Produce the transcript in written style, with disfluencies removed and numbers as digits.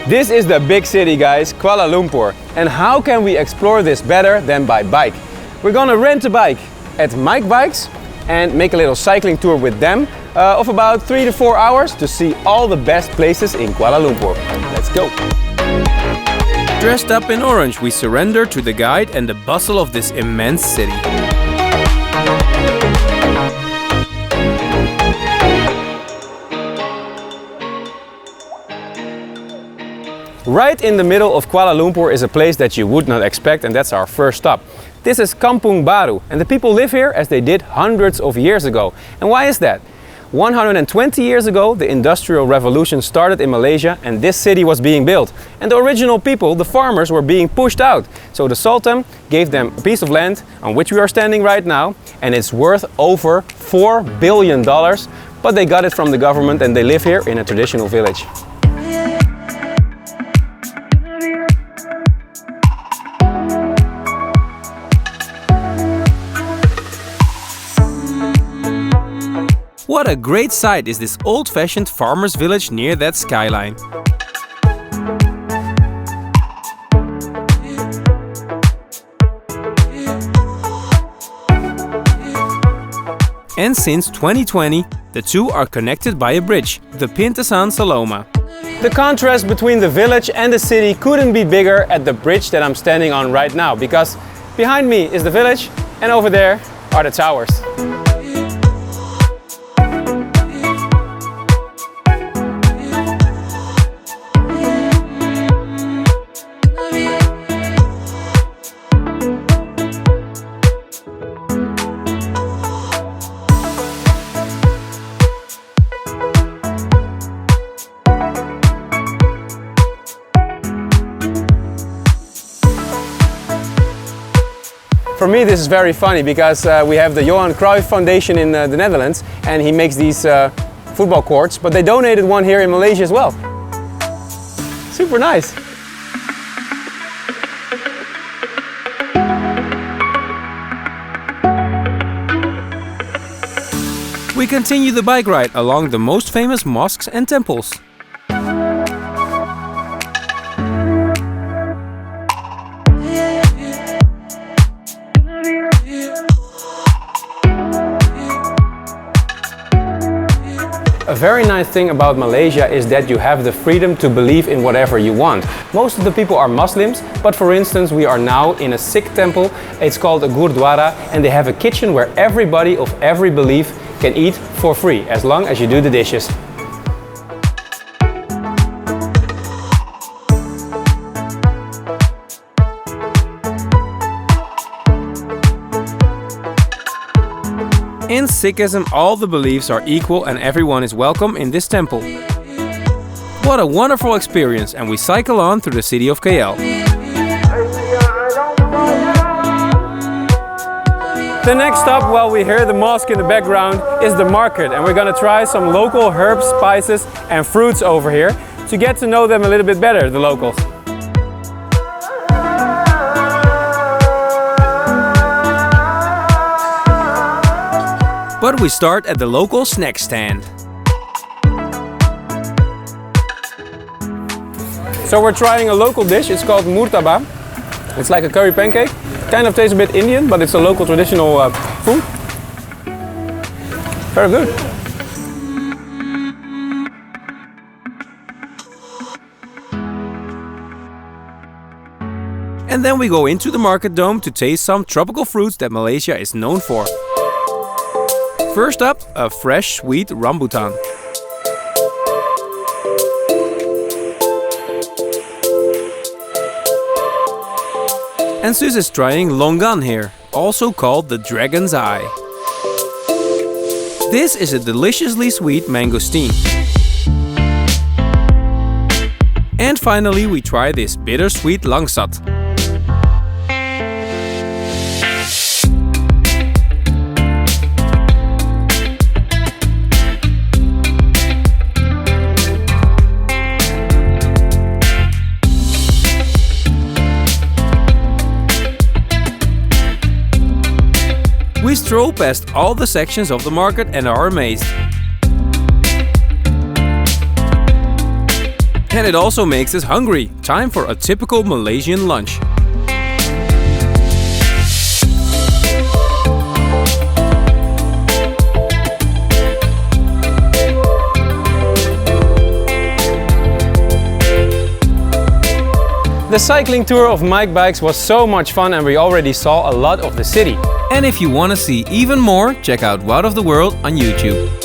This is the big city, guys, Kuala Lumpur. And how can we explore this better than by bike? We're gonna rent a bike at MikeBikes and make a little cycling tour with them of about 3 to 4 hours to see all the best places in Kuala Lumpur. Let's go! Dressed up in orange, we surrender to the guide and the bustle of this immense city. Right in the middle of Kuala Lumpur is a place that you would not expect, and that's our first stop. This is Kampung Baru, and the people live here as they did hundreds of years ago. And why is that? 120 years ago, the Industrial Revolution started in Malaysia and this city was being built. And the original people, the farmers, were being pushed out. So the Sultan gave them a piece of land on which we are standing right now, and it's worth over $4 billion. But they got it from the government and they live here in a traditional village. What a great sight is this old-fashioned farmer's village near that skyline. And since 2020, the two are connected by a bridge, the Pintasan Saloma. The contrast between the village and the city couldn't be bigger at the bridge that I'm standing on right now, because behind me is the village and over there are the towers. For me this is very funny because we have the Johan Cruyff Foundation in the Netherlands and he makes these football courts, but they donated one here in Malaysia as well. Super nice! We continue the bike ride along the most famous mosques and temples. A very nice thing about Malaysia is that you have the freedom to believe in whatever you want. Most of the people are Muslims, but for instance we are now in a Sikh temple. It's called a Gurdwara and they have a kitchen where everybody of every belief can eat for free as long as you do the dishes. In Sikhism, all the beliefs are equal and everyone is welcome in this temple. What a wonderful experience, and we cycle on through the city of KL. The next stop, while we hear the mosque in the background, is the market, and we're gonna try some local herbs, spices and fruits over here to get to know them a little bit better, the locals. But we start at the local snack stand. So we're trying a local dish, it's called murtaba. It's like a curry pancake. Kind of tastes a bit Indian, but it's a local traditional food. Very good. And then we go into the market dome to taste some tropical fruits that Malaysia is known for. First up, a fresh sweet rambutan. And Sus is trying longan here, also called the dragon's eye. This is a deliciously sweet mangosteen. And finally we try this bittersweet langsat. We stroll past all the sections of the market and are amazed. And it also makes us hungry. Time for a typical Malaysian lunch. The cycling tour of MikeBikes was so much fun and we already saw a lot of the city. And if you want to see even more, check out Wout of the World on YouTube.